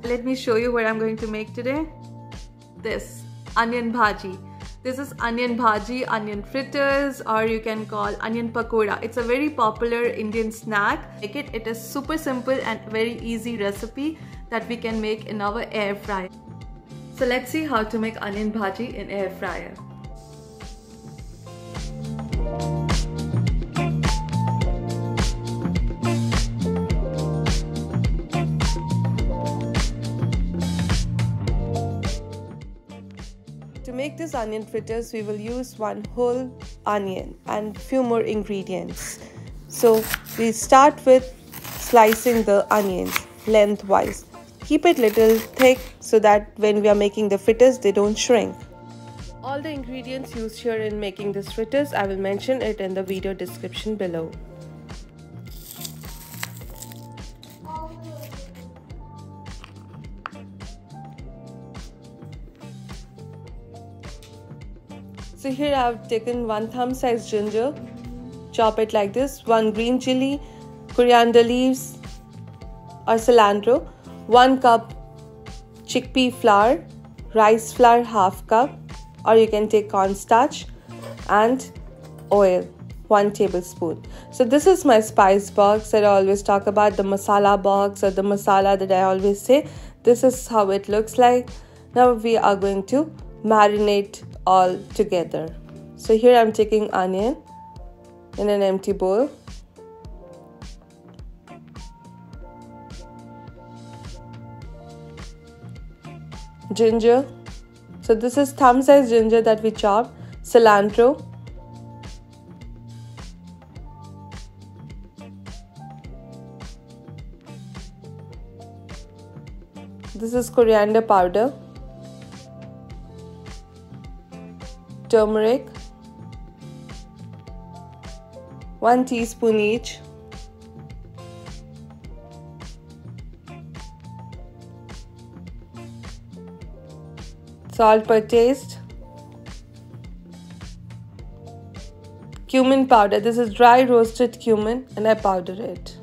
Let me show you what I'm going to make today. This onion bhaji. This is onion bhaji, onion fritters, or you can call onion pakoda. It's a very popular Indian snack. It is super simple and very easy recipe that we can make in our air fryer. So let's see how to make onion bhaji in air fryer. To make this onion fritters, we will use one whole onion and few more ingredients. So we start with slicing the onions lengthwise. Keep it little thick so that when we are making the fritters, they don't shrink. All the ingredients used here in making this fritters, I will mention it in the video description below. So here I have taken one thumb size ginger, chop it like this, one green chili, coriander leaves or cilantro, 1 cup chickpea flour, rice flour half cup, or you can take cornstarch, and oil 1 tablespoon. So this is my spice box that I always talk about, the masala box or the masala that I always say. This is how it looks like. Now we are going to marinate all together. So here I'm taking onion in an empty bowl. Ginger. So this is thumb size ginger that we chopped. Cilantro. This is coriander powder. Turmeric, 1 teaspoon each. Salt per taste. Cumin powder. This is dry roasted cumin and I powder it.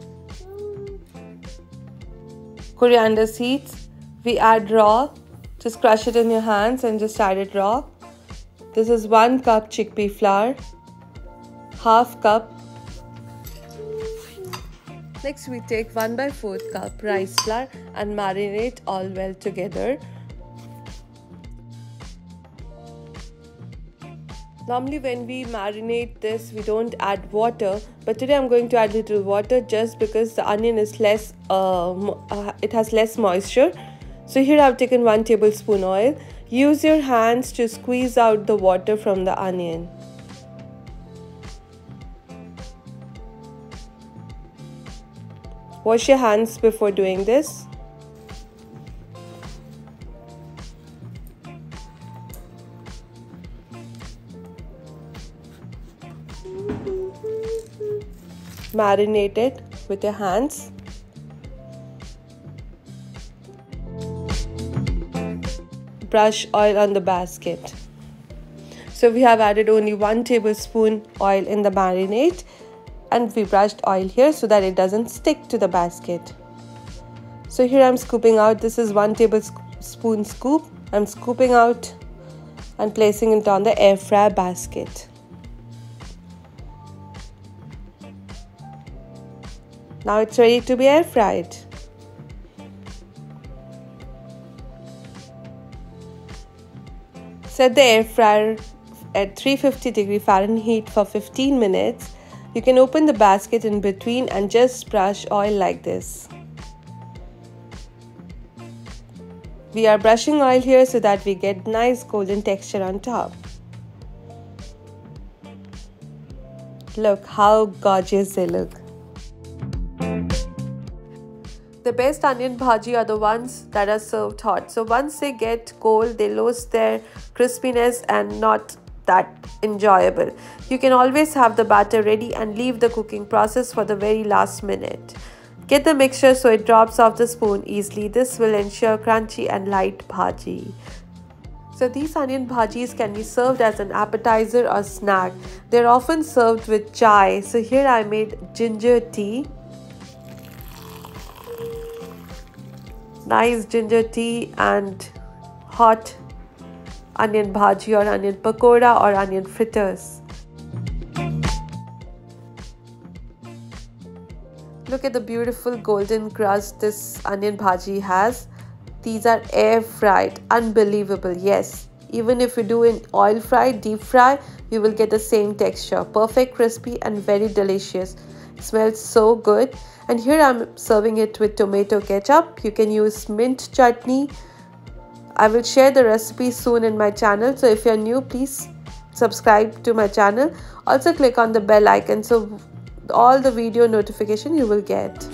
Coriander seeds. We add raw. Just crush it in your hands and just add it raw. This is 1 cup chickpea flour, half cup. Next we take 1/4 cup rice flour and marinate all well together. Normally when we marinate this, we don't add water, but today I'm going to add little water just because the onion is less, it has less moisture. So here I've taken 1 tablespoon oil. Use your hands to squeeze out the water from the onion. Wash your hands before doing this. Marinate it with your hands. Brush oil on the basket. So we have added only 1 tablespoon oil in the marinade, and we brushed oil here so that it doesn't stick to the basket. So here I'm scooping out. This is 1 tablespoon scoop. I'm scooping out and placing it on the air fryer basket. Now it's ready to be air fried. Set the air fryer at 350 Fahrenheit for 15 minutes. You can open the basket in between and just brush oil like this. We are brushing oil here so that we get nice golden texture on top. Look how gorgeous they look. The best onion bhaji are the ones that are served hot. So once they get cold, they lose their crispiness and not that enjoyable. You can always have the batter ready and leave the cooking process for the very last minute. Get the mixture so it drops off the spoon easily. This will ensure crunchy and light bhaji. So these onion bhajis can be served as an appetizer or snack. They're often served with chai. So here I made ginger tea. Nice ginger tea and hot onion bhaji or onion pakoda or onion fritters. Look at the beautiful golden crust this onion bhaji has. These are air fried. Unbelievable. Yes, even if you do in oil fry, deep fry, you will get the same texture. Perfect, crispy and very delicious. It smells so good. And here I'm serving it with tomato ketchup. You can use mint chutney. I will share the recipe soon in my channel. So if you're new, please subscribe to my channel. Also click on the bell icon so all the video notification you will get.